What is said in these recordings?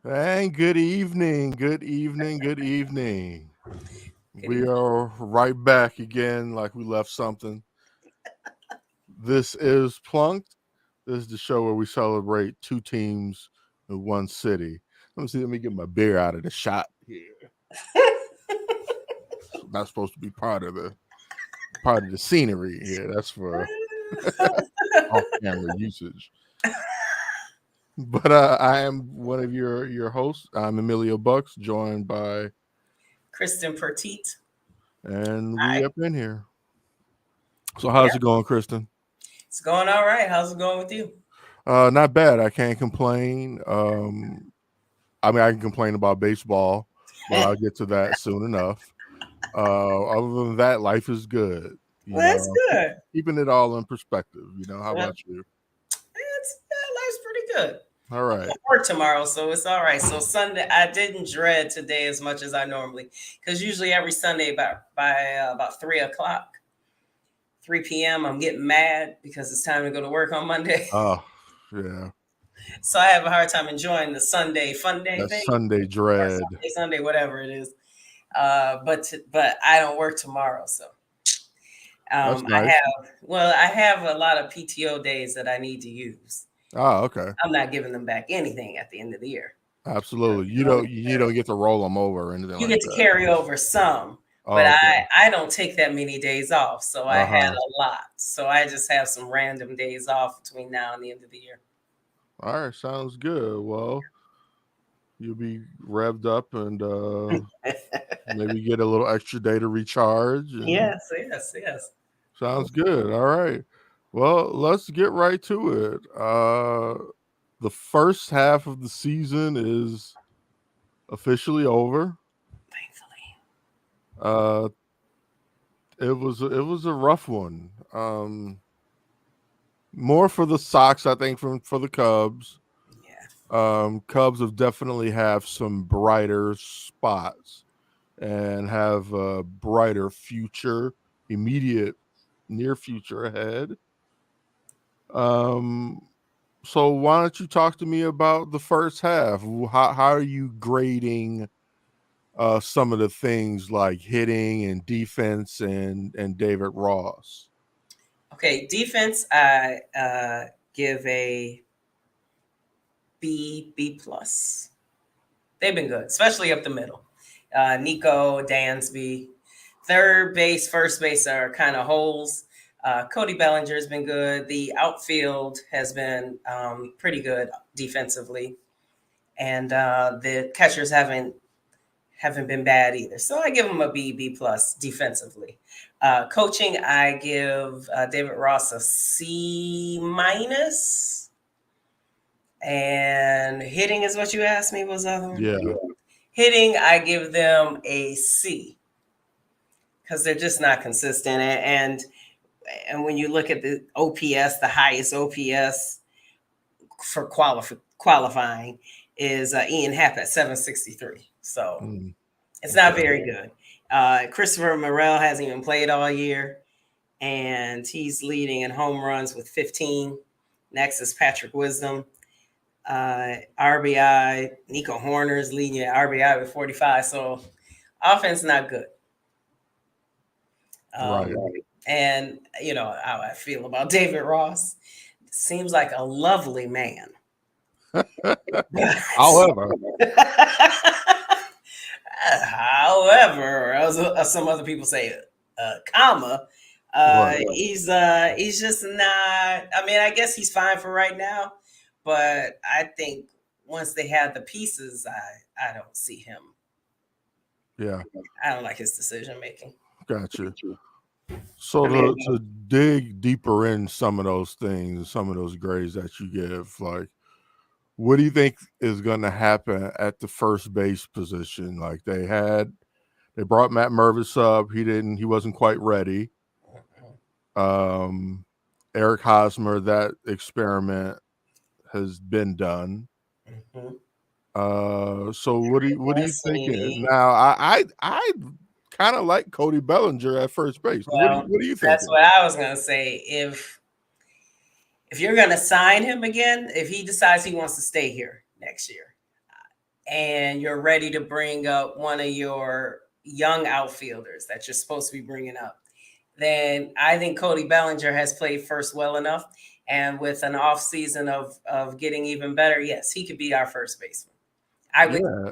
And good evening, good evening, good evening. Good We evening. are right back again like we left something. This is Plunked. This is the show where we celebrate two teams in one city. Let me get my beer out of the shot here. Not supposed to be part of the scenery here. That's for off-camera usage. But I am one of your hosts. I'm Emilio Bucks, joined by, Kristen Petite. and we Hi. up in here. So how's Yeah, it going, Kristen? it's going all right. How's it going with you? Not bad. I can't complain. I mean, I can complain about baseball, but I'll get to that soon enough. Other than that, life is good. That's good. Keeping it all in perspective. How Uh, about you? Life's pretty good. All I'm right. at work tomorrow, so it's all right. So Sunday, I didn't dread today as much as I normally, because usually every Sunday about 3 o'clock, 3 p.m., I'm getting mad because it's time to go to work on Monday. Oh, yeah. So I have a hard time enjoying the Sunday fun day That thing Sunday or dread. Sunday, whatever it is. But I don't work tomorrow, so That's I nice. have a lot of PTO days that I need to use. Oh, okay. I'm not giving them back anything at the end of the year. Absolutely. You don't get to roll them over or anything You like get to that. carry over some, but Oh, okay. I don't take that many days off, so I had Uh-huh. a lot. So I just have some random days off between now and the end of the year. All right, sounds good. Well, you'll be revved up and maybe get a little extra day to recharge and Yes, yes, yes. sounds good. All right. Well, let's get right to it. The first half of the season is officially over. Thankfully. Uh, it was a rough one. More for the Sox, I think, from for the Cubs. Yeah. Cubs have definitely have some brighter spots and have a brighter future, immediate, near future ahead. Um, so why don't you talk to me about the first half? How are you grading some of the things like hitting and defense and David Ross? Okay, defense, I give a B plus. They've been good, especially up the middle. Nico, Dansby, third base, first base are kind of holes. Cody Bellinger has been good. The outfield has been pretty good defensively, and the catchers haven't been bad either. So I give them a B plus defensively. Coaching, I give David Ross a C minus. And hitting is what you asked me was the other one. Yeah, Hitting, I give them a C because they're just not consistent. And when you look at the OPS, the highest OPS for qualifying is Ian Happ at 763. So mm, it's not okay, very good. Christopher Morel hasn't even played all year, and he's leading in home runs with 15. Next is Patrick Wisdom. RBI, Nico Horner is leading at RBI with 45. So offense not good. Um, right. and you know how I feel about David Ross. Seems like a lovely man, but However, however, as some other people say, comma, right. he's just not. I mean, I guess he's fine for right now, but I think once they have the pieces, I don't see him. Yeah, I don't like his decision making. gotcha. So I mean, to dig deeper in some of those things, some of those grades that you give, like what do you think is going to happen at the first base position? Like they brought Matt Mervis up. He wasn't quite ready. Um, Eric Hosmer, that experiment has been done. mhm. So what do you think? Mancini. Now I kind of like Cody Bellinger at first base. Well, What are you that's thinking? what I was gonna say. If you're gonna sign him again, if he decides he wants to stay here next year, and you're ready to bring up one of your young outfielders that you're supposed to be bringing up, then I think Cody Bellinger has played first well enough. And with an off season of getting even better, yes, he could be our first baseman. I would Yeah,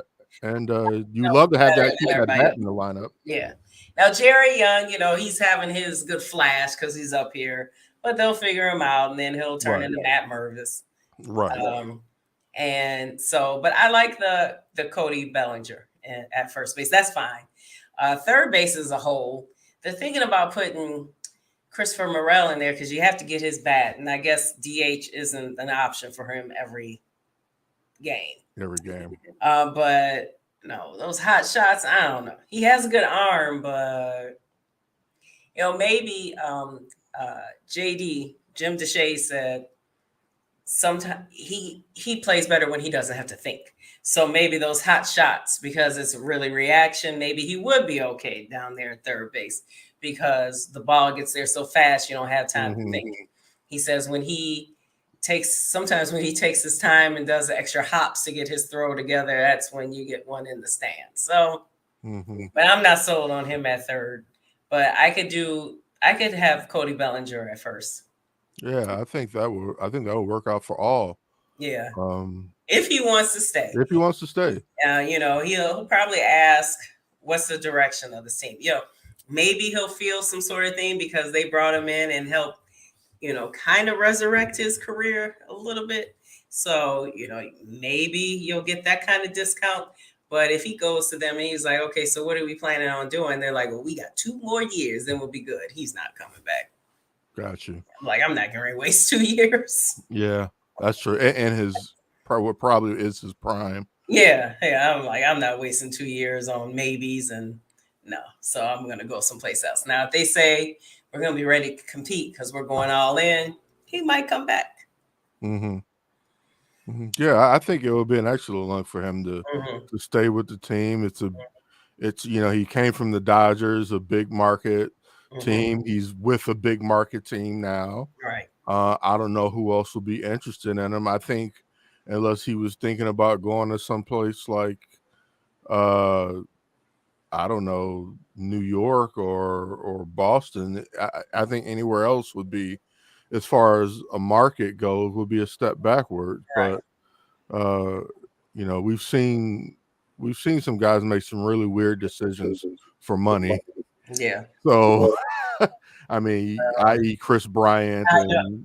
and you know love to have better that keep than that everybody bat else. in the lineup. Yeah. Now Jerry Young, he's having his good flash because he's up here, but they'll figure him out, and then he'll turn Right, into Matt Mervis. right. Um, and so, but I like the Cody Bellinger at first base. That's fine. Third base as a whole, they're thinking about putting Christopher Morel in there because you have to get his bat, and I guess DH isn't an option for him every game. Every game. But no, those hot shots, I don't know. He has a good arm, but maybe JD Jim Deshay said sometimes he plays better when he doesn't have to think. So maybe those hot shots, because it's really reaction, maybe he would be okay down there at third base because the ball gets there so fast you don't have time to think. He says sometimes when he takes his time and does the extra hops to get his throw together, that's when you get one in the stand. So, but I'm not sold on him at third. But I could have Cody Bellinger at first. Yeah, I think that would work out for all. Yeah. Um, If he wants to stay. if he wants to stay. He'll probably ask, what's the direction of the team? Maybe he'll feel some sort of thing because they brought him in and help, kind of resurrect his career a little bit. So, maybe you'll get that kind of discount. But if he goes to them and he's like, okay, so what are we planning on doing? They're like, well, we got 2 more years, then we'll be good. He's not coming back. Got you. I'm like, I'm not going to waste 2 years. Yeah, that's true. And his what probably is his prime. Yeah. I'm like, I'm not wasting 2 years on maybes and no. So I'm going to go someplace else. Now, if they say we're going to be ready to compete because we're going all in, he might come back. Yeah, I think it would be an excellent look for him to stay with the team. It's he came from the Dodgers, a big market team. He's with a big market team now. Right. I don't know who else will be interested in him. I think unless he was thinking about going to someplace like uh I don't know, New York or Boston. I think anywhere else would be, as far as a market goes, would be a step backward. Right. But uh, we've seen some guys make some really weird decisions for money. Yeah. So I mean, i.e. Chris Bryant I know.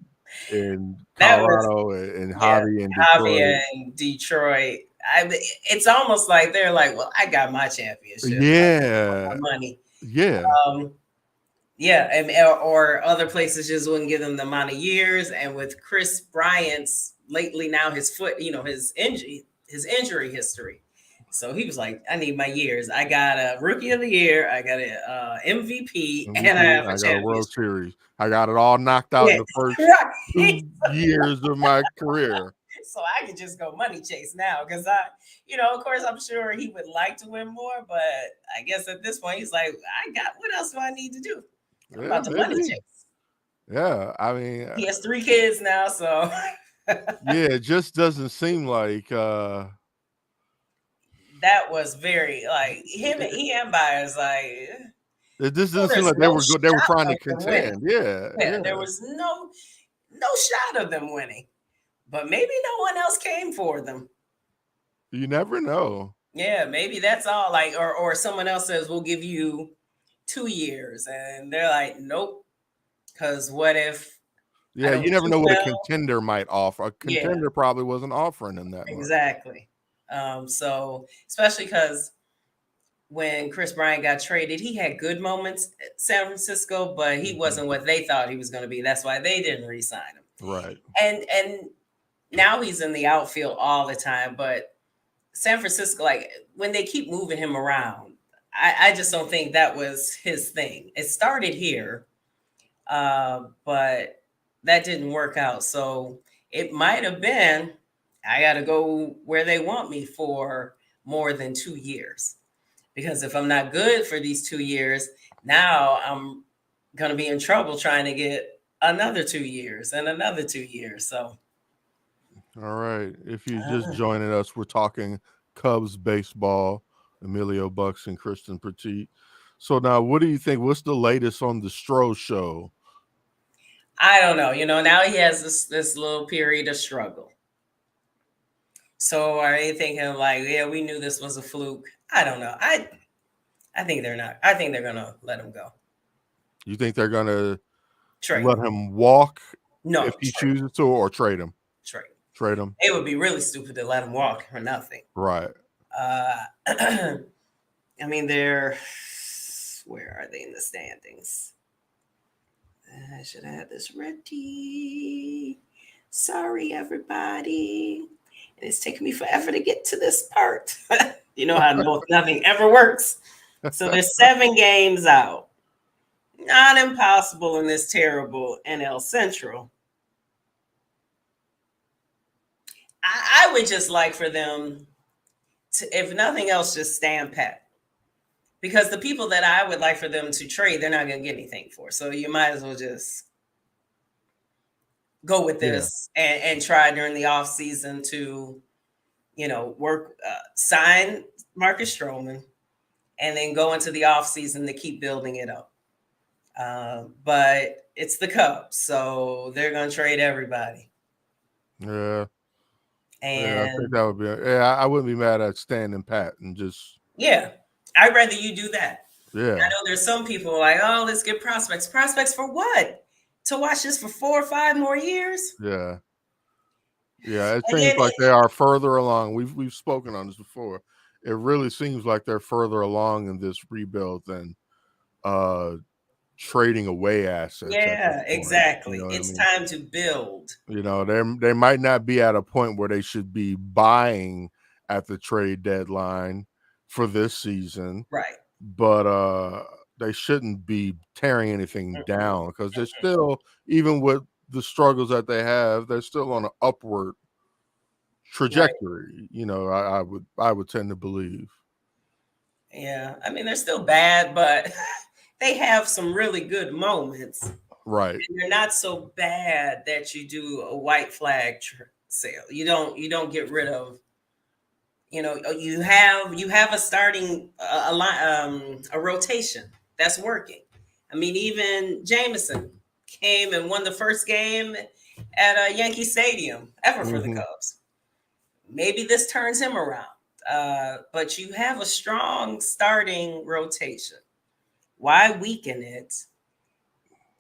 in That was, Colorado and yeah, Javi in Javier Detroit. in Detroit. It's almost like they're like, well, I got my championship. Yeah. My money. Yeah. Um, yeah, and or other places just wouldn't give them the amount of years. And with Chris Bryant's lately now his foot, his injury history. So he was like, I need my years. I got a rookie of the year, I got a MVP, and I have MVP. a I got a World championship. Series. I got it all knocked out in Yeah, the first right. 2 years of my career. So I could just go money chase now because of course, I'm sure he would like to win more, but I guess at this point he's like, I got what else do I need to do? I'm Yeah, about to money maybe. chase. Yeah, I mean, He has 3 kids now, so yeah, it just doesn't seem like that was very like him. He and Byers like. it just Oh, doesn't seem there's like they no were good. They were shot trying to of them winning. contend. Yeah, Yeah, there yeah. was no shot of them winning. But maybe no one else came for them. You never know. Yeah, maybe that's all. Like, or someone else says we'll give you 2 years, and they're like, nope. Because what if I Yeah, don't you never do know what a well? contender might offer. A Yeah, contender probably wasn't offering him that much. exactly. So especially because when Chris Bryant got traded, he had good moments at San Francisco, but he wasn't what they thought he was going to be. That's why they didn't re-sign him. Right. And now he's in the outfield all the time. But San Francisco, like when they keep moving him around, I just don't think that was his thing. It started here, but that didn't work out. So it might have been I got to go where they want me for more than 2 years. Because if I'm not good for these 2 years, now I'm going to be in trouble trying to get another 2 years and another 2 years. So, All right. If you're just joining us, we're talking Cubs baseball, Emilio Bucks and Kristen Petit. So now, what do you think? What's the latest on the Stroh show? I don't know. Now he has this little period of struggle. So are they thinking like, yeah, we knew this was a fluke? I don't know. I think they're not. I think they're gonna let him go. You think they're gonna Trade let him. him walk if No, he trade. chooses to, or trade him? Trade. Trade him, It would be really stupid to let him walk for nothing. right? Uh, I mean, where are they in the standings? I should have had this ready. Sorry, everybody. And it's taking me forever to get to this part. You know how nothing ever works. So there's 7 games out. Not impossible in this terrible NL Central. I would just like for them to, if nothing else, just stand pat. Because the people that I would like for them to trade, they're not going to get anything for. So you might as well just go with Yeah, this and try during the off season to, work, sign Marcus Stroman, and then go into the off season to keep building it up. But it's the Cubs, so they're going to trade everybody. yeah, yeah. I think And that would be. Yeah, I wouldn't be mad at standing pat and just. yeah, I'd rather you do that. I Yeah, know there's some people like, oh, let's get prospects. Prospects for what? To watch this for 4 or 5 more years? yeah, yeah. It And seems then, like they are further along. We've spoken on this before. It really seems like they're further along in this rebuild than uh trading away assets at this yeah, point. You exactly. know what I It's mean? time to build. They might not be at a point where they should be buying at the trade deadline for this season, Right. but they shouldn't be tearing anything Mm-mm, down because they're mm-mm. still, even with the struggles that they have, they're still on an upward Right. trajectory. I would tend to believe. Yeah. I mean, they're still bad, but they have some really good moments. Right. And they're not so bad that you do a white flag sale. You don't get rid of, you have a starting a rotation that's working. I mean, even Jameson came and won the first game at a Yankee Stadium ever for the Hmm. Cubs. Maybe this turns him around. But you have a strong starting rotation. Why weaken it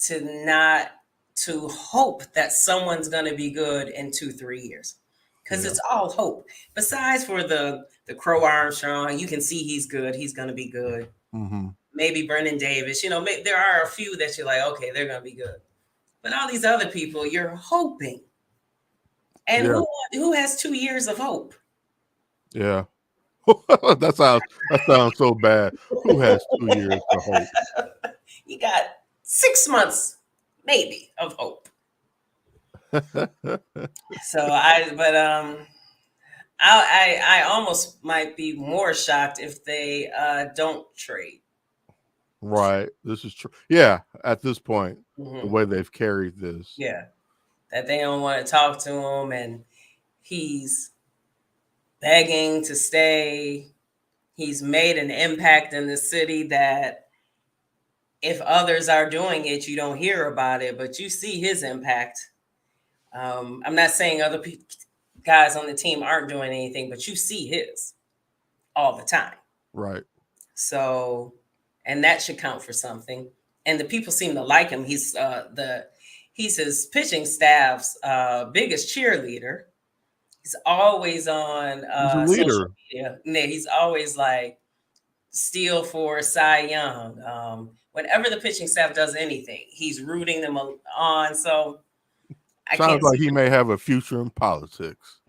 to not to hope that someone's going to be good in 2-3 years? Because Yeah. it's all hope. Besides for the Crow Armstrong, you can see he's good. He's going to be good. Hmm. Maybe Brennan Davis. There are a few that you're like, okay, they're going to be good. But all these other people, you're hoping. And Yeah. who has 2 years of hope? Yeah. that sounds so bad. Who has 2 years to hope? You got 6 months, maybe, of hope. So I almost might be more shocked if they don't trade. Right. This is true. Yeah. At this point, the Hmm. way they've carried this. Yeah, that they don't want to talk to him, and he's begging to stay. He's made an impact in the city that if others are doing it, you don't hear about it, but you see his impact. I'm not saying other guys on the team aren't doing anything, but you see his all the time. Right. So, and that should count for something. And the people seem to like him. He's his pitching staff's biggest cheerleader. He's always on He's a social leader. media. And he's always like steal for Cy Young. Whenever the pitching staff does anything, he's rooting them on. So I Sounds can't like he may have a future in politics.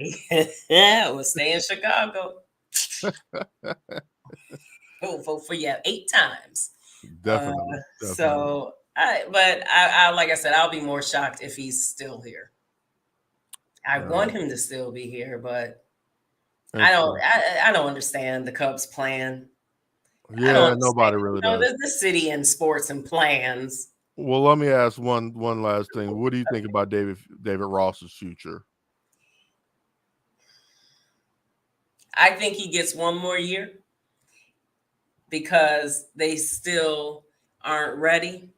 yeah, we'll stay in Chicago. We'll vote for you 8 times. Definitely. Definitely. But I like I said, I'll be more shocked if he's still here. I Uh, want him to still be here, but I don't. interesting. I don't understand the Cubs' plan. I don't Yeah, understand. nobody really does. The city and sports and plans. Well, let me ask one last thing. What do you think about David Ross's future? I think he gets one more year because they still aren't ready.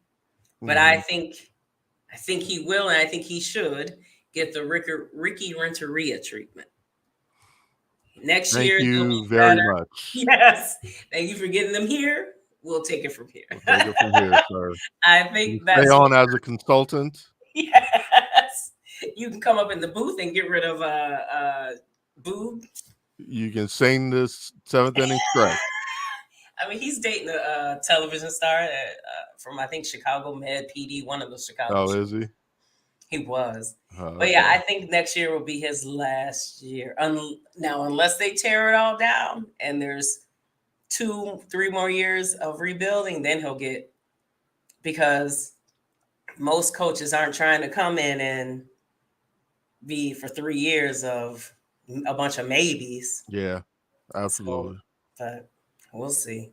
But Mm-hmm. I think he will, and I think he should get the Ricky Renteria treatment. Next Thank year they'll you be very better. much. Yes. Thank you for getting them here. We'll take it from here. We'll take it from here, sir. I You think stay that's what. on as a consultant. Yes. You can come up in the booth and get rid of boob. You can sing this seventh inning stretch. I mean, he's dating a television star from I think Chicago Med PD, one of the Chicago Oh, shows. is he? He was. Oh, But yeah, okay. I think next year will be his last year. Now, unless they tear it all down and there's 2, 3 more years of rebuilding, then he'll get, because most coaches aren't trying to come in and be for 3 years of a bunch of maybes. Yeah, So, absolutely. but we'll see.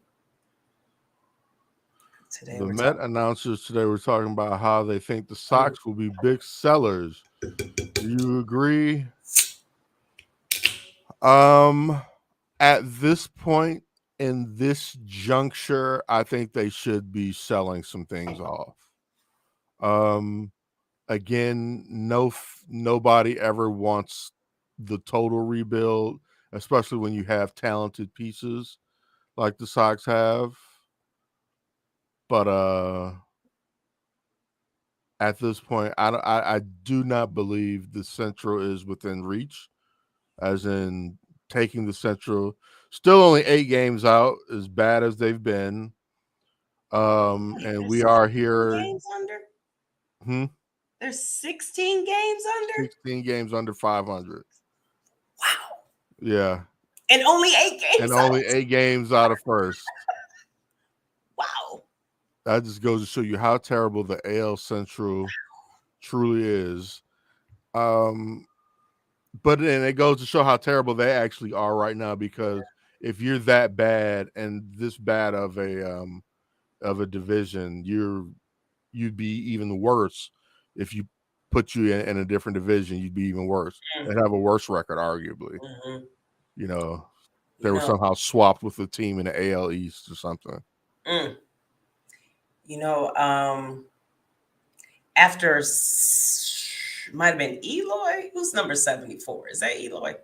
Today The we're Met talking. announcers today were talking about how they think the Mm, Sox will be big sellers. Do you agree? Um, at this point in this juncture, I think they should be selling some things off. Um, again, nobody ever wants the total rebuild, especially when you have talented pieces like the Sox have. But at this point, I do not believe the Central is within reach, as in taking the Central. Still only 8 games out, as bad as they've been. Wait, And they're we are 16 here. games under? Hmm, They're 16 games under? 16 games under 500. Wow. Yeah, And only 8 and games only out? 8 games out of first. Wow. That just goes to show you how terrible the AL Central truly is. Um, but then it goes to show how terrible they actually are right now, because if you're that bad and this bad of a division, you'd be even worse. If you put you in a different division, you'd be even worse. They'd have a worse record, arguably. Mm-hmm. You know, they You were know, somehow swapped with a team in the AL East or something. mm, you know, after might have been Eloy. Who's number 74? Is that Eloy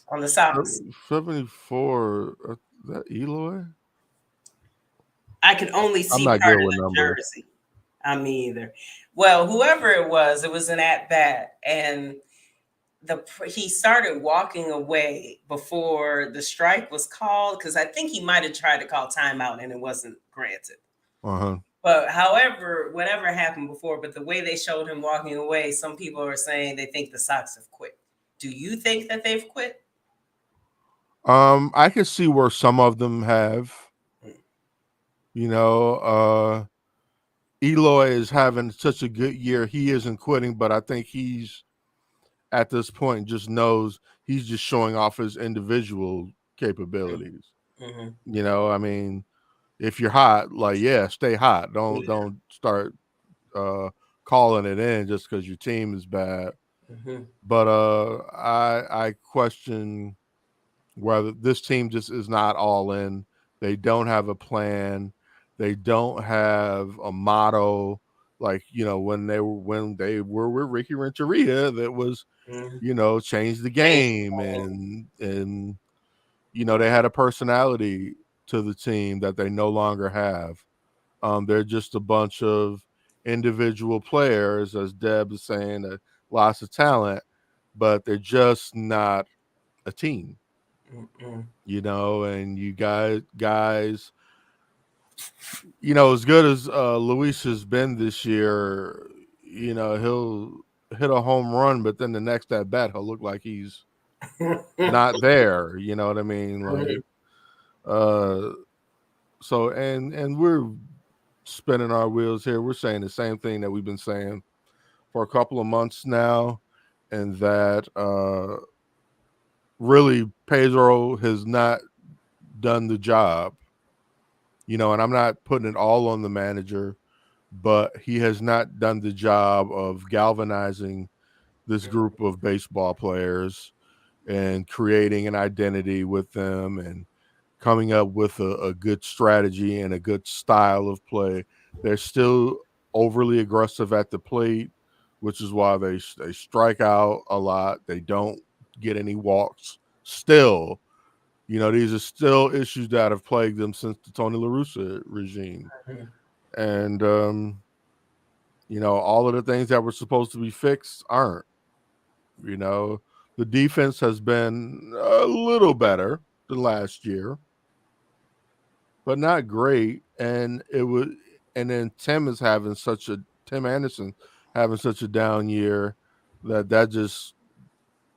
on the Sox? 74. Is that Eloy? I could only I'm see not part good of with the numbers. jersey. I mean, either. Well, whoever it was an at bat, and he started walking away before the strike was called, because I think he might have tried to call timeout and it wasn't granted. Uh-huh. But however, whatever happened before, but the way they showed him walking away, some people are saying they think the Sox have quit. Do you think that they've quit? I can see where some of them have. You know, Eloy is having such a good year. He isn't quitting, but I think he's at this point just knows he's just showing off his individual capabilities. Mm-hmm. You know, I mean, if you're hot, like, yeah, stay hot. Yeah. Don't start calling it in just because your team is bad. Mm-hmm. But I question whether this team just is not all in. They don't have a plan. They don't have a motto. Like, when they were with Ricky Renteria, that was, Mm-hmm. change the Change game, and they had a personality to the team that they no longer have. They're just a bunch of individual players, as Deb is saying, lots of talent, but they're just not a team. Mm-hmm. And you guys, as good as Luis has been this year, he'll hit a home run, but then the next at bat he'll look like he's not there. You know what I mean? Like, uh, so and we're spinning our wheels here. We're saying the same thing that we've been saying for a couple of months now, and that really Pedro has not done the job. And I'm not putting it all on the manager, but he has not done the job of galvanizing this group of baseball players. and creating an identity with them and coming up with a good strategy and a good style of play. They're still overly aggressive at the plate, which is why they strike out a lot. They don't get any walks. Still, these are still issues that have plagued them since the Tony La Russa regime. Mhm. And all of the things that were supposed to be fixed aren't. You know, the defense has been a little better than last year, but not great. And then Tim Anderson having such a down year that just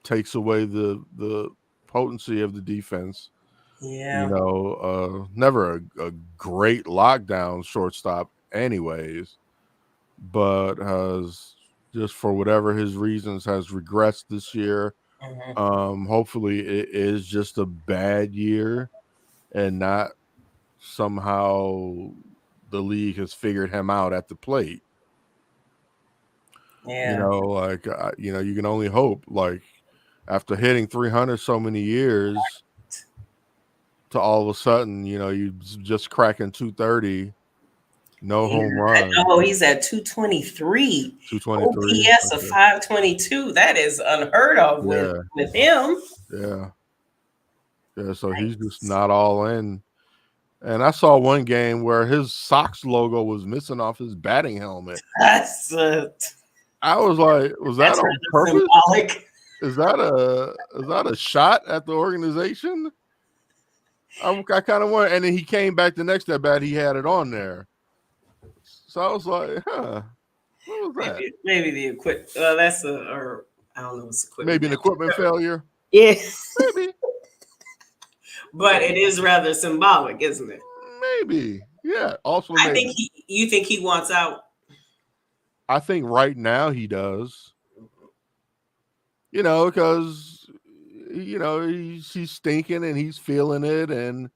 takes away the potency of the defense. Yeah. Never a great lockdown shortstop, anyways, but has just for whatever his reasons has regressed this year. Mhm. Hopefully, it is just a bad year and not somehow the league has figured him out at the plate. Yeah. You can only hope. Like after hitting 300 so many years, to all of a sudden, you just cracking 230, no Yeah. home I run, know he's at 223. 223. OPS of Okay. 522. That is unheard of with Yeah, with him. yeah, yeah. So he's just Nice. not all in. And I saw one game where his Sox logo was missing off his batting helmet. That's I was like, was that that's on rather purpose? symbolic. Is that a shot at the organization? I kind of wonder. And then he came back the next at bat. He had it on there. So I was like, huh, what was that? Maybe the equip. That's a or I don't know. It's equipment Maybe an equipment damage. failure. Yeah, Maybe, but it is rather symbolic, isn't it? maybe. Yeah. Also, I think maybe. you think he wants out. I think right now he does. Because he's stinking and he's feeling it, and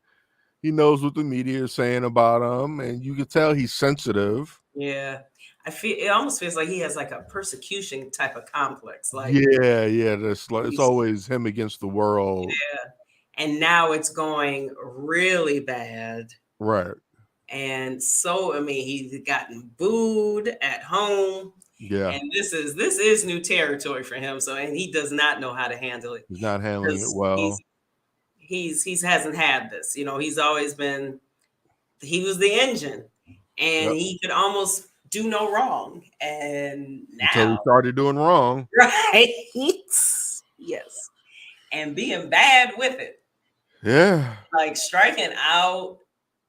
he knows what the media is saying about him, and you can tell he's sensitive. Yeah, I feel it almost feels like he has like a persecution type of complex. Like Yeah, yeah. It's he's always him against the world. yeah, and now it's going really bad. Right. And so I mean he's gotten booed at home, Yeah. and this is new territory for him. So and he does not know how to handle it He's not handling it because he's well. he's hasn't had this. He's always been he was the engine, and Yep. he could almost do no wrong. And Until now, he started doing wrong. right? Yes, and being bad with it, Yeah. like striking out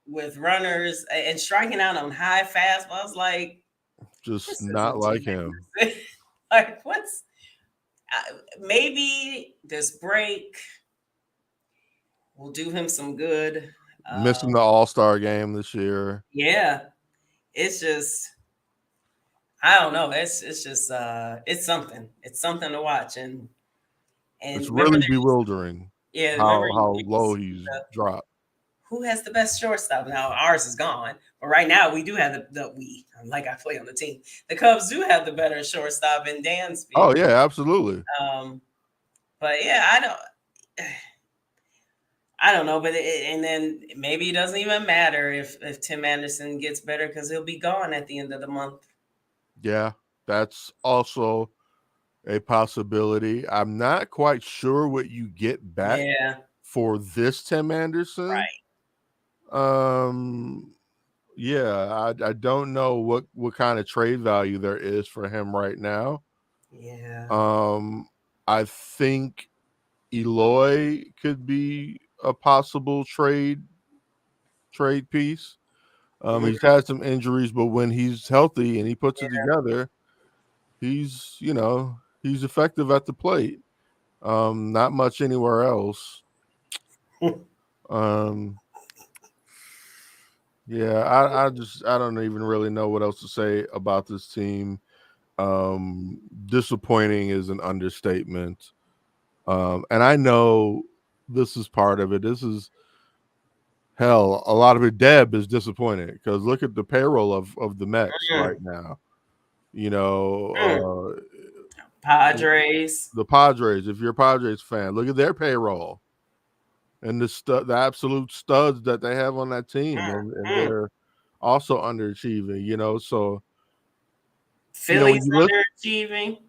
with runners and striking out on high fastballs. Like Just this not isn't Tim like him. Anderson. Like what's maybe this break will do him some good. Missing Um, the All-Star game this year. yeah, it's just I don't know. It's just it's something. It's something to watch and It's remember really there's bewildering yeah remember how you low used he's to dropped. who has the best shortstop now? Ours is gone, but right now we do have the we like I play on the team. The Cubs do have the better shortstop in Dansby. Oh yeah, absolutely. Um, but yeah, I don't know, but and then maybe it doesn't even matter if Tim Anderson gets better because he'll be gone at the end of the month. Yeah, that's also a possibility. I'm not quite sure what you get back Yeah, for this Tim Anderson. right. Um, yeah, I don't know what kind of trade value there is for him right now. Yeah. Um, I think Eloy could be a possible trade piece. Mhm. He's had some injuries, but when he's healthy and he puts it Yeah. together, he's effective at the plate. Not much anywhere else. Um, yeah, I don't even really know what else to say about this team. Disappointing is an understatement. And I know this is part of it. This is hell. A lot of it. Deb is disappointed because look at the payroll of the Mets Mm, right now. mm. Padres. The Padres, if you're a Padres fan, look at their payroll and the absolute studs that they have on that team, and Mm. they're also underachieving. So when Phillies you look underachieving.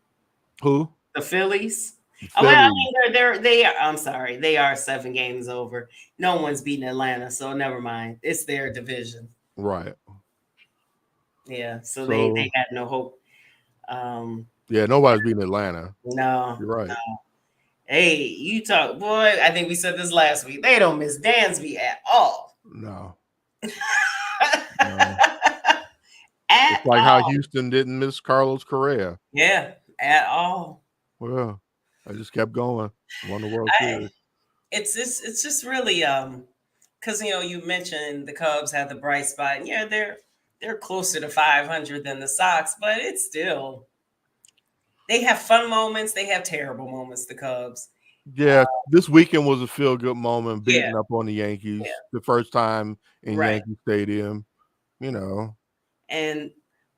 who The Phillies. the Oh, well, I Phillies, mean, they are. I'm sorry, they are 7 games over. No one's beating Atlanta, so never mind. It's their division. right? Yeah, so they So had no hope. Um, yeah, nobody's beating Atlanta. no, You're no. right. Hey, you talk, boy. I think we said this last week. They don't miss Dansby at all. No, no. At It's like how all. Houston didn't miss Carlos Correa. Yeah, at all. Well, I just kept going. Won the World I Series. it's just really because you mentioned the Cubs had the bright spot. And yeah, they're closer to 500 than the Sox, but it's still they have fun moments. They have terrible moments. The Cubs. Yeah, this weekend was a feel good moment, Yeah, beating up on the yeah, Yankees the first time in right. Yankee Stadium. You know, And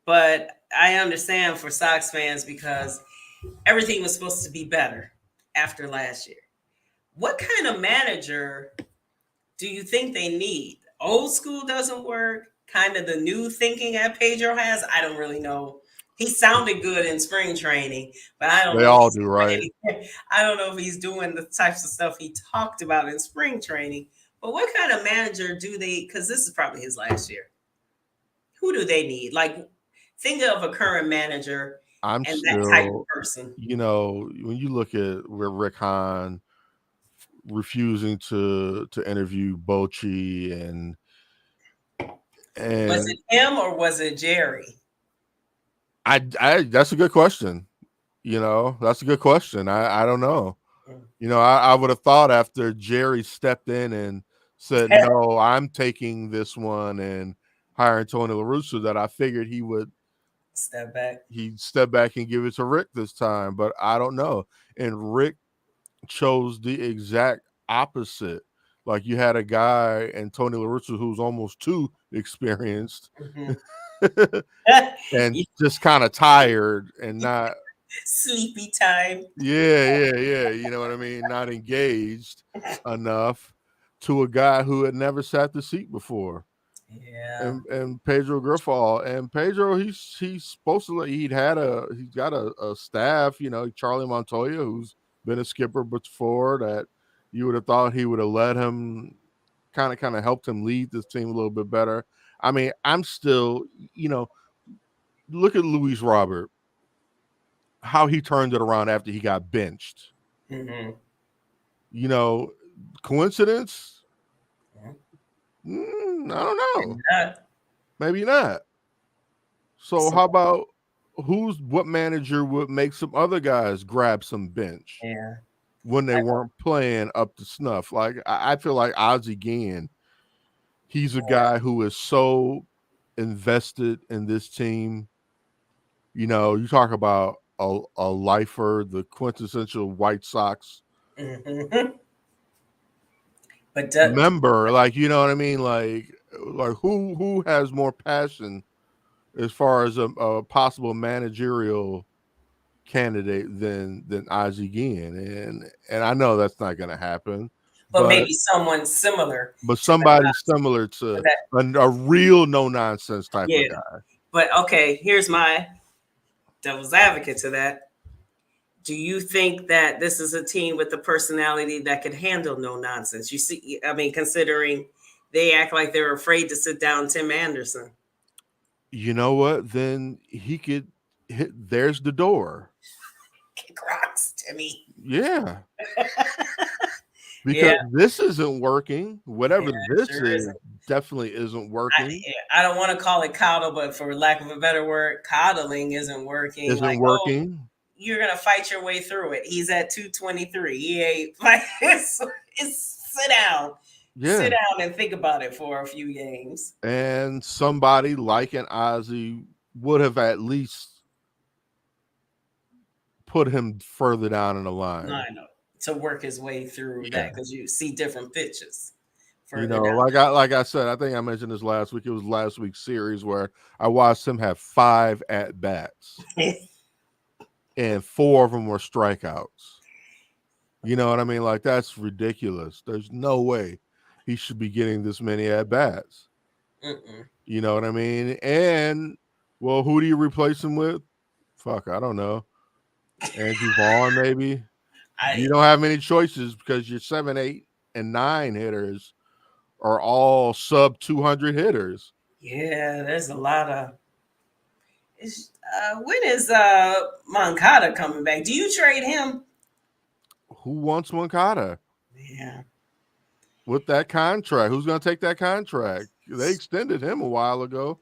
but I understand for Sox fans because everything was supposed to be better after last year. What kind of manager do you think they need? Old school doesn't work. Kind of the new thinking that Pedro has. I don't really know. He sounded good in spring training, but I don't they know if all he's do, doing right? anything. I don't know if he's doing the types of stuff he talked about in spring training. But what kind of manager do they? Because this is probably his last year. Who do they need? Like, think of a current manager I'm and that type of still, person. when you look at where Rick Hahn refusing to interview Bochy Was and it him or was it Jerry? I that's a good question. That's a good question. I don't know. I would have thought after Jerry stepped in and said, "No, I'm taking this one," and hiring Tony La Russa, that I figured Step back. he'd step back and give it to Rick this time. But I don't know. And Rick chose the exact opposite. Like, you had a guy and Tony La Russa who's almost too experienced Mhm. and just kind of tired and not. Sleepy time. Yeah. You know what I mean? Not engaged enough, to a guy who had never sat the seat before. Yeah. And Pedro Griffal. And Pedro, he's supposed to, he's got a staff, Charlie Montoya, who's been a skipper before, that you would have thought he would have let him kind of helped him lead this team a little bit better. I mean, I'm still, look at Luis Robert, how he turned it around after he got benched. Hmm. You know, coincidence? Yeah. I don't know. Yeah. Maybe not. So So, how about what manager would make some other guys grab some bench yeah. when they I, weren't playing up to snuff? Like, I feel like Ozzie Guillen, he's a guy who is so invested in this team. You talk about a lifer, the quintessential White Sox mhm. But member. Like, you know what I mean? Like who has more passion as far as a possible managerial candidate than Ozzie Guillen? And I know that's not going to happen, but but maybe someone similar to the somebody similar to to that. a real no nonsense type Yeah. of guy. But okay, here's my devil's advocate to that. Do you think that this is a team with the personality that could handle no nonsense? You see, I mean, considering they act like they're afraid to sit down Tim Anderson. You know what? Then he could hit. There's the door. Kick rocks, Timmy. Yeah, Yeah, because this isn't working. yeah, Whatever this sure is, isn't. definitely isn't I, working. I don't want to call it coddle, but for lack of a better word, coddling isn't working. Isn't Like, oh, working. you're gonna fight your way through it. He's at 223. He ain't like it's sit down. Sit Yeah. down and think about it for a few games. And somebody like an Ozzy would have at least put him further down in the line. I know to work his way through Yeah. that because you see different pitches You further know, down. like I said, I think I mentioned this last week. It was last week's series where I watched him have 5 at bats. and 4 of them were strikeouts. You know what I mean? Like, that's ridiculous. There's no way he should be getting this many at bats. Mm-mm. You know what I mean? And well, who do you replace him with? Fuck, I don't know. Andrew Vaughn, maybe. You I don't have many choices because your 7, 8, and 9 hitters are all sub 200 hitters. Yeah, there's a lot of. When is Moncada coming back? Do you trade him? Who wants Moncada Yeah. with that contract? Who's going to take that contract? They extended him a while ago,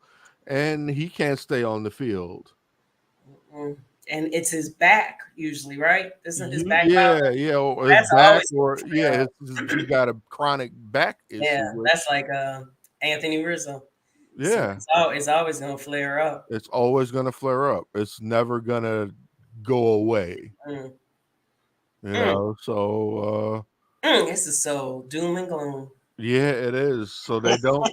and he can't stay on the field. Mm. And it's his back usually, right? Isn't his back Yeah, bothering? yeah, or his That's back, always gonna or flare yeah, up. he got a chronic back Yeah, issue, that's which like Anthony Rizzo. So yeah, it's always gonna flare up. it's always going to flare up. It's never going to go away. Mm. You Mm. know, so This is so doom and gloom. yeah, it is. So they don't.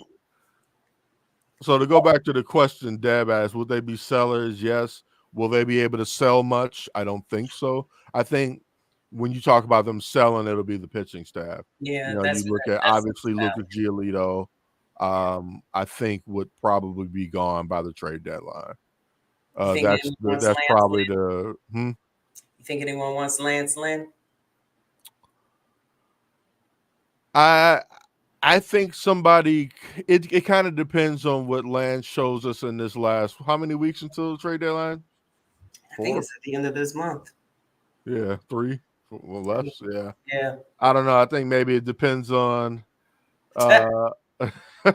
So to go back to the question Deb asked, will they be sellers? Yes. Will they be able to sell much? I don't think so. I think when you talk about them selling, it'll be the pitching staff. You Yeah, know, you look at that's obviously Lucas Giolito. I think would probably be gone by the trade deadline. you think anyone wants That's Lance probably Lynn? the You think anyone wants Lance Lynn? I I think somebody it kind of depends on what Lance shows us in this last how many weeks until the trade deadline? I think 4? it's at the end of this month. Yeah, 3. Well, less. Yeah. Yeah. I don't know. I think maybe it depends on uh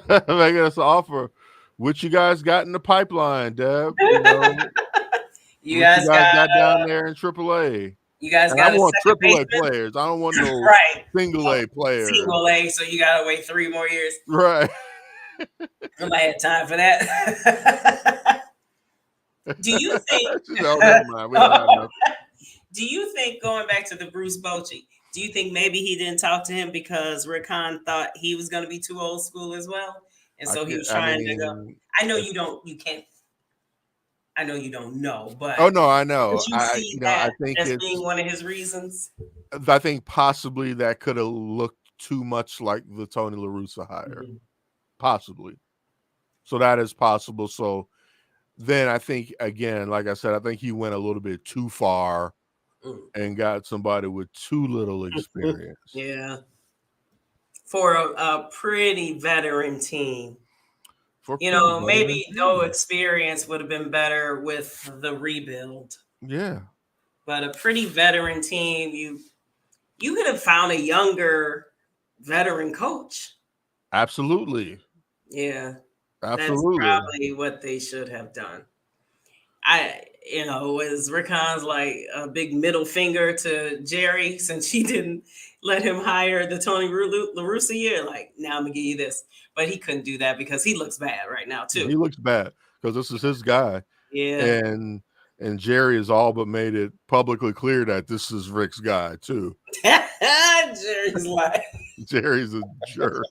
making us an offer. What you guys got in the pipeline, Deb? You know, you what you guys guys got got down there in AAA. you guys And I got a want second AAA baseman, players. I don't want no right? single Oh, A players. single A, so you gotta wait 3 more years. Right. Nobody had time for that. Do you think? Oh, never mind. We don't have enough. Do you think going back to the Bruce Bochy? Do you think maybe he didn't talk to him because Rick Hahn thought he was going to be too old school as well, and I so he can't. was I trying to go? mean, I know you don't. You can't. I know you don't know, oh but no, I could know. you see I that think as being it's. one of his reasons? I think possibly that could have looked too much like the Tony La Russa hire. Mhm. Possibly. So that is possible. So then I think again, like I said, I think he went a little bit too far Mm. and got somebody with too little experience. Yeah, for a pretty veteran team. For pretty veteran Maybe no team. experience would have been better with the rebuild, Yeah, but a pretty veteran team, you could have found a younger veteran coach. absolutely. Yeah, that's Absolutely. probably what they should have done. Was Rickons like a big middle finger to Jerry since he didn't let him hire the Tony La Russa year? Like, now I'm gonna give you this, but he couldn't do that because he looks bad right now too. He looks bad because this is his guy. Yeah, And Jerry has all but made it publicly clear that this is Rick's guy too. Jerry's like, Jerry's a jerk.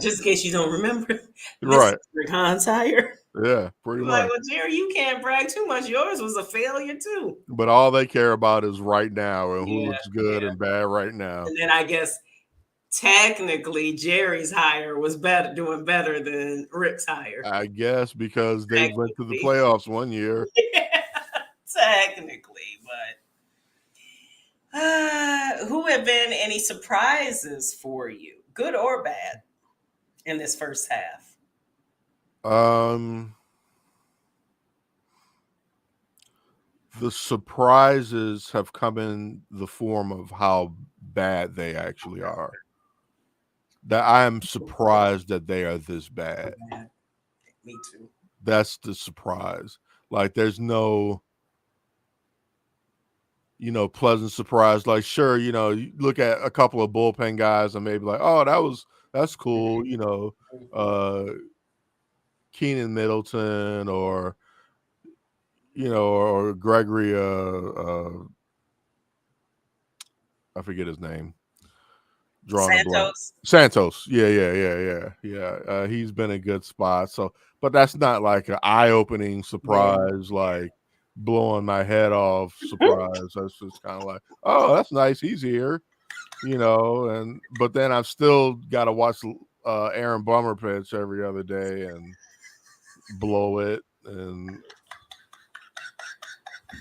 just in case you don't remember, this is Right. Rick Hahn's hire. Yeah, pretty Like, much. well, Jerry, you can't brag too much. Yours was a failure too. But all they care about is right now and who Yeah, looks good yeah. and bad right now. And then I guess technically Jerry's hire was doing better than Rick's hire. I guess because they went to the Technically, playoffs one year. technically, but who have been any surprises for you, good or bad, in this first half? Um the surprises have come in the form of how bad they actually are. That I am surprised that they are this bad. Bad. Me too. That's the surprise. Like there's no, pleasant surprise. Like sure, you look at a couple of bullpen guys and maybe like, oh, that's cool, uh Keenan Middleton or or Gregory I forget his name. drawing a blank. Santos. Santos. Yeah. He's been a good spot. So, but that's not like an eye-opening Yeah. surprise, like blowing my head off surprise. That's just kind of like, oh, that's nice. He's here, And but then I've still got to watch Aaron Bummer pitch every other day and blow it, and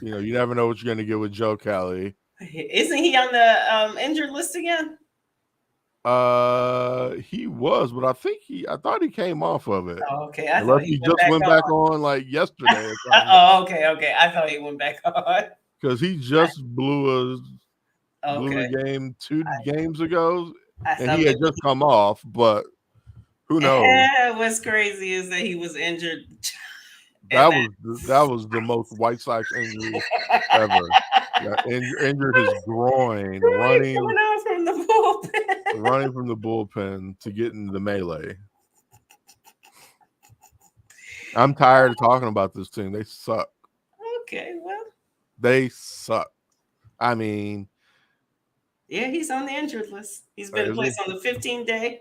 you never know what you're going to get with Joe Kelly. Isn't he on the injured list again? He was, but I thought he came off of it. Oh, okay. I thought Unless he he went just back went on. back on like yesterday or something. Oh, okay. I thought he went back on. Because he just blew Okay. a game 2 games ago, I and thought he had maybe. just come off, but who knows? What's crazy is that he was injured. That was the most White Sox injury ever. Injured his groin Coming out from the bullpen. running from the bullpen to get in the melee. I'm tired of talking about this team. They suck. Okay, well. They suck. I mean, yeah, he's on the injured list. He's been is placed he? on the 15-day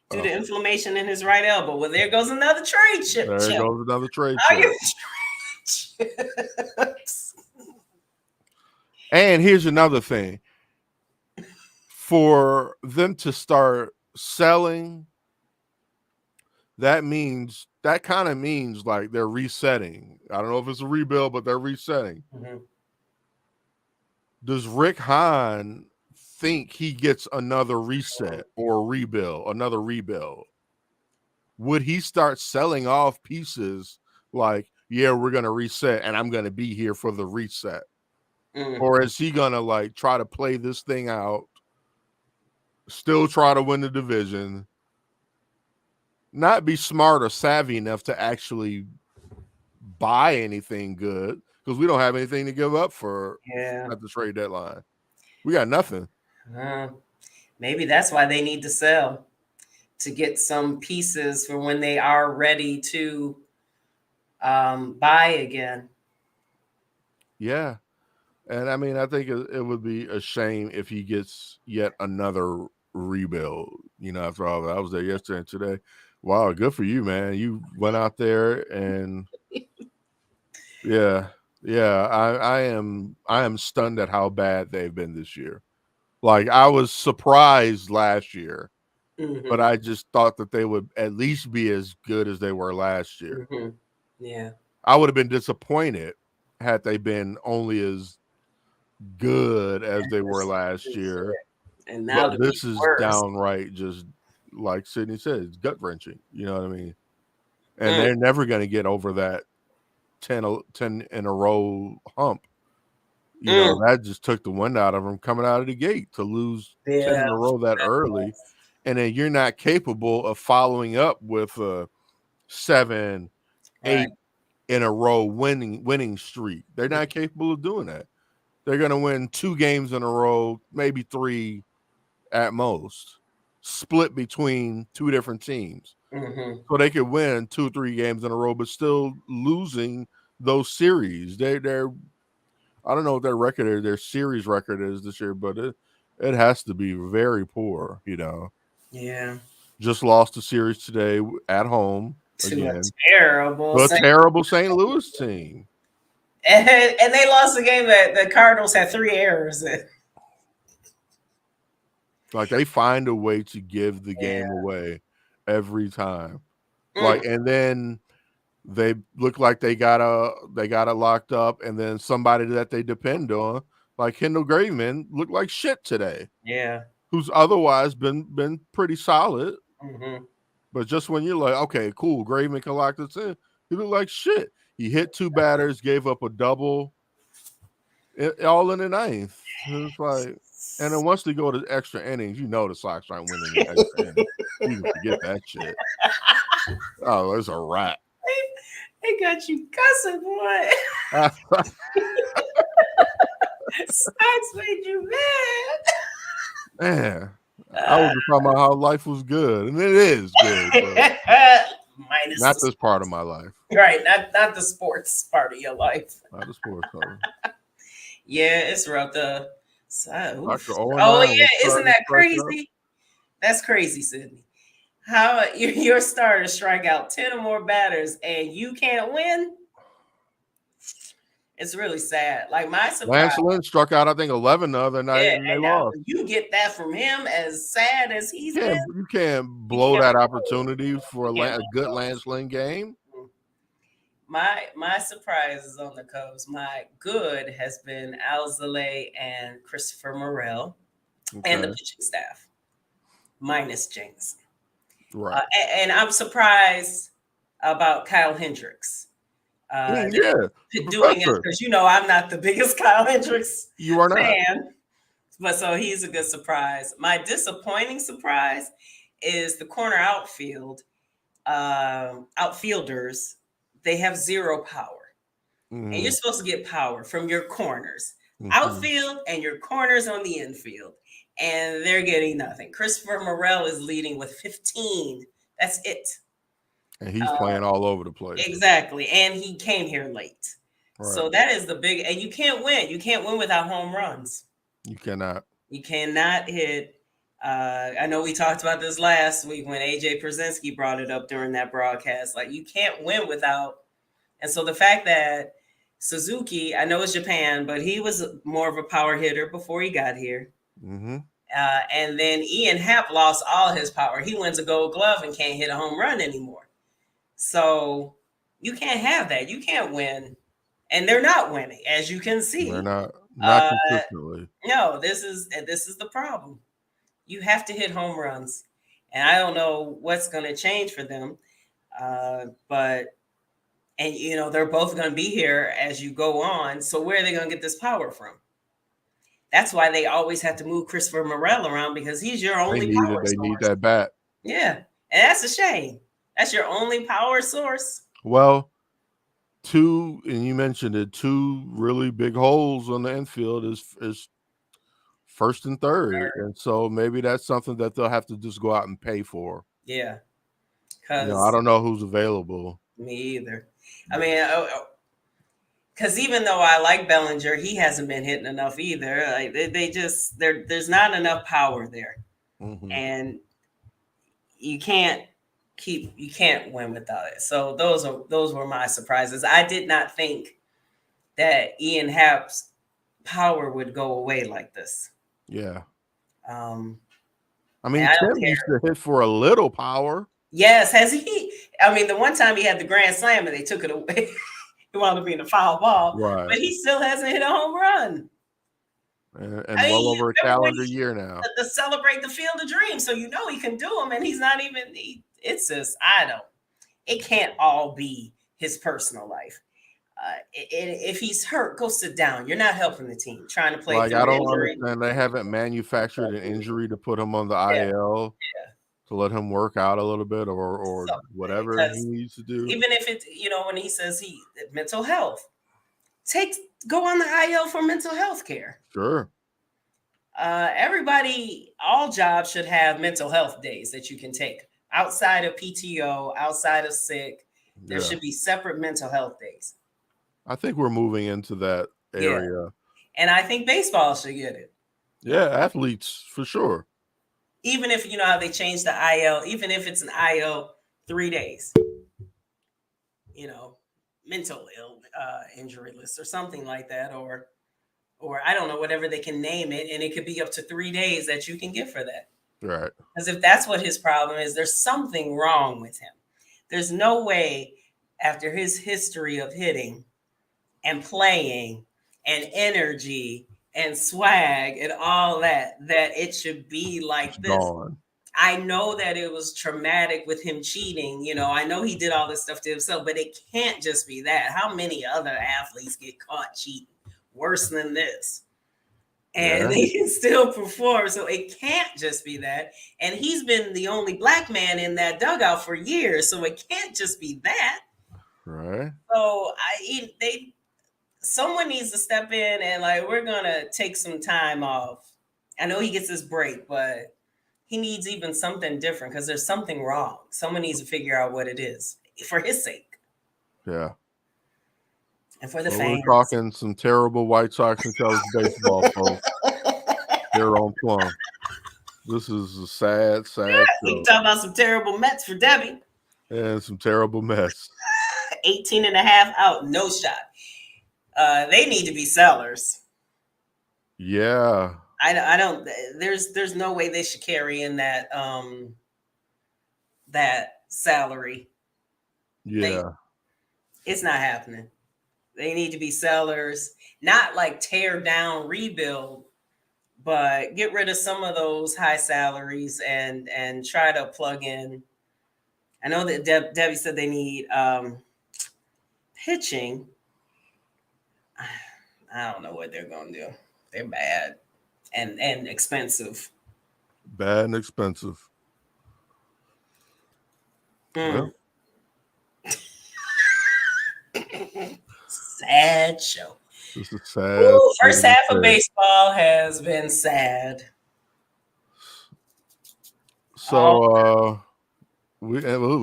due to inflammation in his right elbow. Well, there goes another trade chip. There goes another trade Are chip. you chips? And here's another thing. For them to start selling, that kind of means like they're resetting. I don't know if it's a rebuild, but they're resetting. Mm-hmm. Does Rick Hahn think he gets another reset or another rebuild? Would he start selling off pieces like, yeah, we're going to reset and I'm going to be here for the reset? Mm-hmm. Or is he going to like try to play this thing out, still try to win the division, not be smart or savvy enough to actually buy anything good because we don't have anything to give up at the trade deadline. We got nothing. Maybe that's why they need to sell, to get some pieces for when they are ready to buy again. Yeah. And I mean, I think it would be a shame if he gets yet another rebuild, after all that. I was there yesterday and today. Wow, good for you, man. You went out there and I am stunned at how bad they've been this year. Like, I was surprised last year, but I just thought that they would at least be as good as they were last year. Mm-hmm. Yeah. I would have been disappointed had they been only as good as they were last year. And now this is downright, just like Sydney said, it's gut wrenching. You know what I mean? And they're never going to get over that 10 in a row hump. That just took the wind out of them coming out of the gate to lose 10 in a row that early. And then you're not capable of following up with a 7, 8 in a row winning streak. They're not capable of doing that. They're going to win 2 games in a row, maybe 3 at most, split between 2 different teams. Mm-hmm. So they could win 2 or 3 games in a row, but still losing those series. They're I don't know what their series record is this year, but it has to be very poor, Yeah. Just lost a series today at home again. A terrible St. Louis team. And they lost a game that the Cardinals had 3 errors in. Like, they find a way to give the game away every time. Like, and then they look like they got it locked up, and then somebody that they depend on, like Kendall Graveman, looked like shit today. Yeah. Who's otherwise been pretty solid. Mm-hmm. But just when you're like, okay, cool, Graveman can lock this in, he looked like shit. He hit 2 batters, gave up a double, all in the 9th. It's like, and then once they go to extra innings, the Sox aren't winning the extra innings. You can forget that shit. Oh, it's a wrap. They got you cussing, boy. Sox made you mad. Man, I was just talking about how life was good, and it is good. Minus not this part of my life. Right, not the sports part of your life. Not the sports part. Yeah, it's rough. Oh yeah, isn't that crazy? That's crazy, Sydney. How your starters strike out 10 or more batters and you can't win? It's really sad. Like my surprise. Lance Lynn struck out, I think, 11 the other night, Yeah, and they and now lost. you get that from him, as sad as he's been. You can't You blow can't that blow it. opportunity for You can't a good blow Lance Lynn game. those. My surprise is on the Cubs. My good has been Alzolay and Christopher Morel and the Okay, pitching staff, minus James. right. And I'm surprised about Kyle Hendricks. Yeah, the Doing it professor. because I'm not the biggest Kyle Hendricks You are not. fan, but so he's a good surprise. My disappointing surprise is the corner outfielders. They have zero power, and you're Mm-hmm. supposed to get power from your corners, Mm-hmm. outfield, and your corners on the infield, and they're getting nothing. Christopher Morel is leading with 15. That's it. And he's playing all over the place. Exactly. And he came here late. Right. So that is the big, and you can't win. You can't win without home runs. You cannot. You cannot hit. I know we talked about this last week when AJ Przinsky brought it up during that broadcast. Like, you can't win without. And so the fact that Suzuki, I know it's Japan, but he was more of a power hitter before he got here. Mm-hmm. And then Ian Happ lost all his power. He wins a gold glove and can't hit a home run anymore. So you can't have that. You can't win. And they're not winning, as you can see. They're not Uh, consistently. no, this is the problem. You have to hit home runs. And I don't know what's going to change for them. But they're both going to be here as you go on. So where are they going to get this power from? That's why they always have to move Christopher Morel around, because he's your only power They need source. that bat. Yeah. And that's a shame. That's your only power source. Well, and you mentioned it, two really big holes on the infield is first and third. And so maybe that's something that they'll have to just go out and pay for. Yeah. I don't know who's available. Me either. I mean, because even though I like Bellinger, he hasn't been hitting enough either. Like there's not enough power there, Mm-hmm. and you can't win without it. So those were my surprises. I did not think that Ian Happ's power would go away like this. Yeah. I mean, Tim used to hit for a little power. Yes, has he? I mean, the one time he had the grand slam and they took it away. It wound up being a foul ball, right? But he still hasn't hit a home run. And well over a calendar year now. To celebrate the Field of Dreams, so he can do them, and he's not even. It's just it can't all be his personal life. If he's hurt, go sit down. You're not helping the team. Trying to play. Like, I don't understand. They haven't manufactured an injury to put him on the IL. Yeah. To let him work out a little bit or whatever he needs to do. Even if it's, when he says mental health, go on the IL for mental health care. Sure. Everybody, all jobs should have mental health days that you can take outside of PTO, outside of sick. There should be separate mental health days. I think we're moving into that area. Yeah. And I think baseball should get it. Yeah, athletes for sure. Even if how they changed the IL, even if it's an IL 3 days, mental injury list or something like that, or I don't know, whatever they can name it, and it could be up to 3 days that you can get for that. Right. Because if that's what his problem is, there's something wrong with him. There's no way, after his history of hitting and playing and energy and swag and all that it should be like this. Gone. I know that it was traumatic with him cheating. I know he did all this stuff to himself, but it can't just be that. How many other athletes get caught cheating worse than this? And they can still perform. So it can't just be that. And he's been the only black man in that dugout for years. So it can't just be that. Right. So someone needs to step in and we're gonna take some time off. I know he gets his break, but he needs even something different because there's something wrong. Someone needs to figure out what it is for his sake. Yeah. And for the fans. We're talking some terrible White Sox and Cubs baseball, folks. They're on Plum. This is a sad We show. talk about some terrible Mets for Debbie. And some terrible mess. 18 and a half out, no shot. They need to be sellers. Yeah. I don't. There's no way they should carry in that salary. Yeah. It's not happening. They need to be sellers, not like tear down, rebuild, but get rid of some of those high salaries and try to plug in. I know that Debbie said they need pitching. I don't know what they're gonna do. They're bad and expensive. Bad and expensive. Mm. Well, Sad show. this is sad. Ooh, first half of baseball has been sad. So we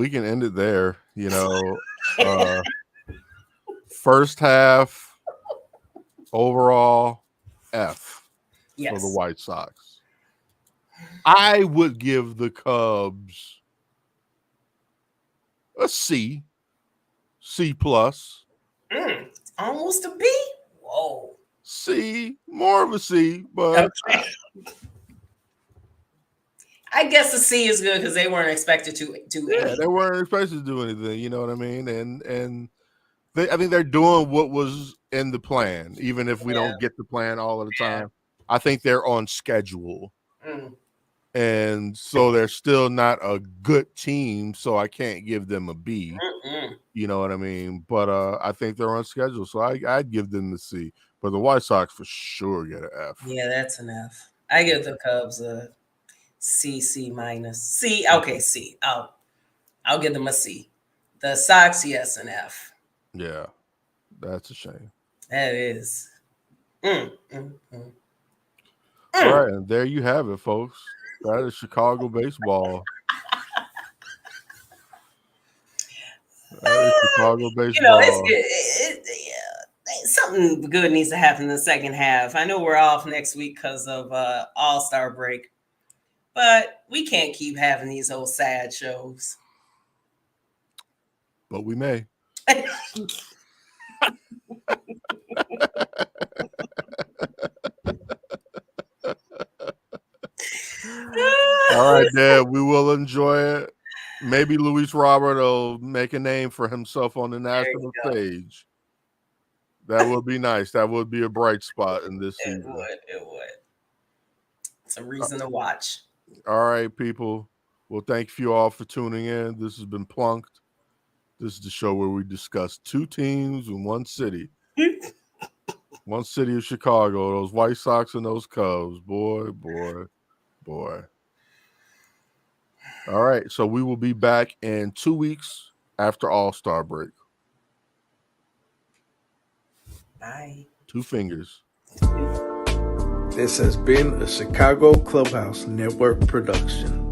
can end it there. First half overall F for the White Sox. I would give the Cubs a C plus. Almost a B. Whoa. C, more of a C, but okay. I guess a C is good because they weren't expected to do anything. They weren't expected to do anything. You know what I mean? And I think they're doing what was in the plan, even if we don't get the plan all of the time. I think they're on schedule. And so they're still not a good team, so I can't give them a B. You know what I mean? But I think they're on schedule, so I'd give them the C. But the White Sox for sure get an F. Yeah, that's an F. I give the Cubs a C minus. C, okay, C. I'll give them a C. The Sox, yes, an F. Yeah, that's a shame. That is. All right, and there you have it, folks. That is Chicago baseball. That is Chicago baseball. Something good needs to happen in the second half. I know we're off next week because of All-Star break, but we can't keep having these old sad shows. But we may. All right, Dad, we will enjoy it. Maybe Luis Robert will make a name for himself on the national stage. That would be nice. That would be a bright spot in this season. It would. It's a reason to watch. All right, people. Well, thank you all for tuning in. This has been Plunked. This is the show where we discuss two teams in one city. One city of Chicago. Those White Sox and those Cubs. Boy. All right, so we will be back in 2 weeks after All-Star break. Bye. 2 fingers. This has been a Chicago Clubhouse Network production.